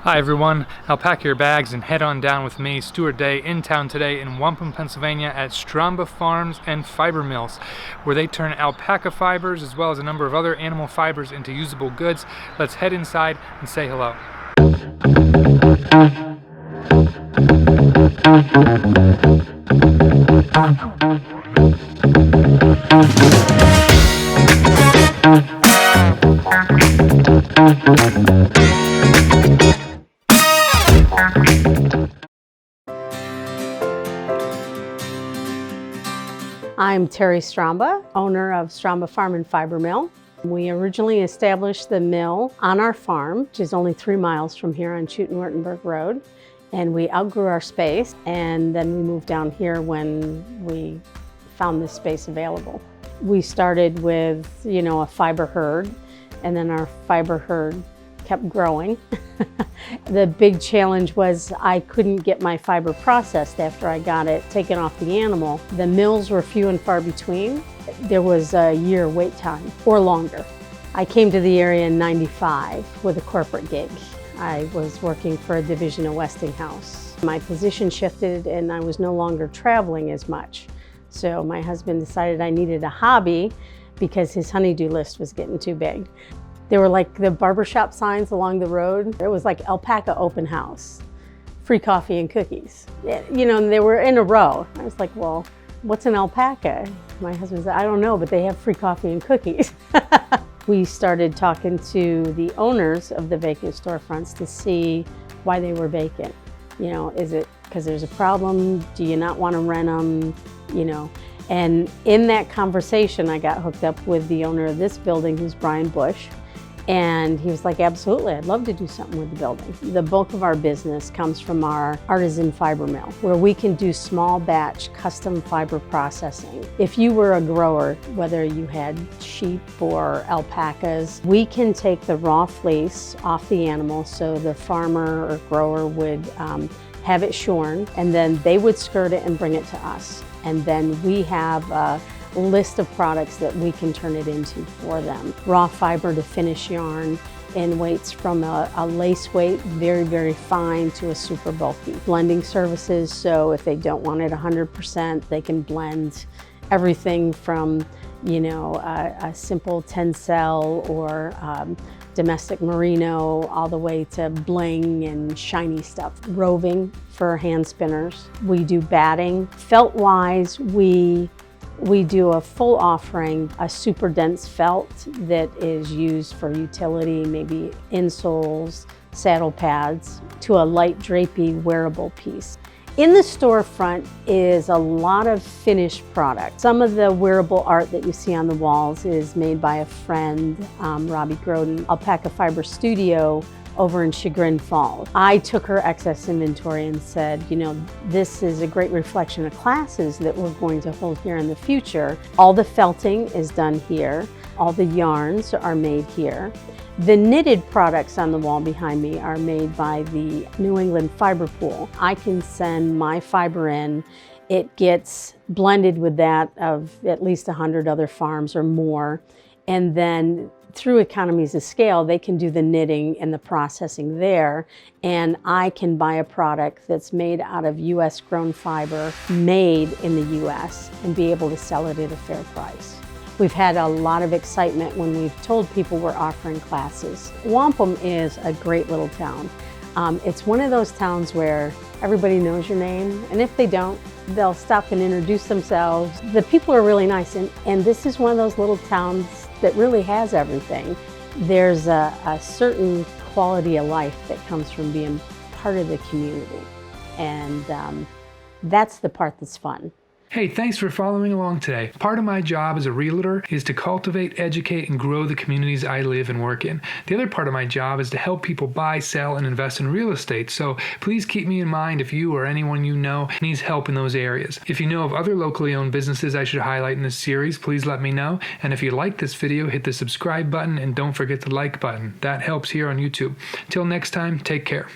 Hi everyone, I'll pack your bags and head on down with me, Stuart Day, in town today in Wampum, Pennsylvania at Stramba Farms and Fiber Mills, where they turn alpaca fibers as well as a number of other animal fibers into usable goods. Let's head inside and say hello. I'm Terri Stramba, owner of Stramba Farm and Fiber Mill. We originally established the mill on our farm, which is only 3 miles from here on Schuttenwertenberg Road. And we outgrew our space, and then we moved down here when we found this space available. We started with, a fiber herd, and then our fiber herd kept growing. The big challenge was I couldn't get my fiber processed after I got it taken off the animal. The mills were few and far between. There was a year wait time or longer. I came to the area in '95 with a corporate gig. I was working for a division of Westinghouse. My position shifted and I was no longer traveling as much. So my husband decided I needed a hobby because his honey-do list was getting too big. There were like the barbershop signs along the road. It was like Alpaca open house, free coffee and cookies. And they were in a row. I was like, well, what's an alpaca? My husband said, I don't know, but they have free coffee and cookies. We started talking to the owners of the vacant storefronts to see why they were vacant. Is it because there's a problem? Do you not want to rent them? And in that conversation, I got hooked up with the owner of this building, who's Brian Bush. And he was like, absolutely, I'd love to do something with the building. The bulk of our business comes from our artisan fiber mill, where we can do small batch custom fiber processing. If you were a grower, whether you had sheep or alpacas, we can take the raw fleece off the animal, so the farmer or grower would have it shorn, and then they would skirt it and bring it to us. And then we have a list of products that we can turn it into for them. Raw fiber to finish yarn in weights from a lace weight, very, very fine, to a super bulky. Blending services, so if they don't want it 100%, they can blend everything from, a simple tencel or domestic merino, all the way to bling and shiny stuff. Roving for hand spinners. We do batting. Felt-wise, we do a full offering, a super dense felt that is used for utility, maybe insoles, saddle pads, to a light drapey wearable piece. In the storefront is a lot of finished product. Some of the wearable art that you see on the walls is made by a friend, Robbie Groden, Alpaca Fiber Studio over in Chagrin Falls. I took her excess inventory and said, this is a great reflection of classes that we're going to hold here in the future. All the felting is done here. All the yarns are made here. The knitted products on the wall behind me are made by the New England Fiber Pool. I can send my fiber in. It gets blended with that of at least 100 other farms or more. And then through economies of scale, they can do the knitting and the processing there. And I can buy a product that's made out of US grown fiber, made in the US, and be able to sell it at a fair price. We've had a lot of excitement when we've told people we're offering classes. Wampum is a great little town. It's one of those towns where everybody knows your name, and if they don't, they'll stop and introduce themselves. The people are really nice, and this is one of those little towns that really has everything. There's a certain quality of life that comes from being part of the community, and that's the part that's fun. Hey, thanks for following along today. Part of my job as a realtor is to cultivate, educate, and grow the communities I live and work in. The other part of my job is to help people buy, sell, and invest in real estate. So please keep me in mind if you or anyone you know needs help in those areas. If you know of other locally owned businesses I should highlight in this series, please let me know. And if you like this video, hit the subscribe button and don't forget the like button. That helps here on YouTube. Till next time, take care.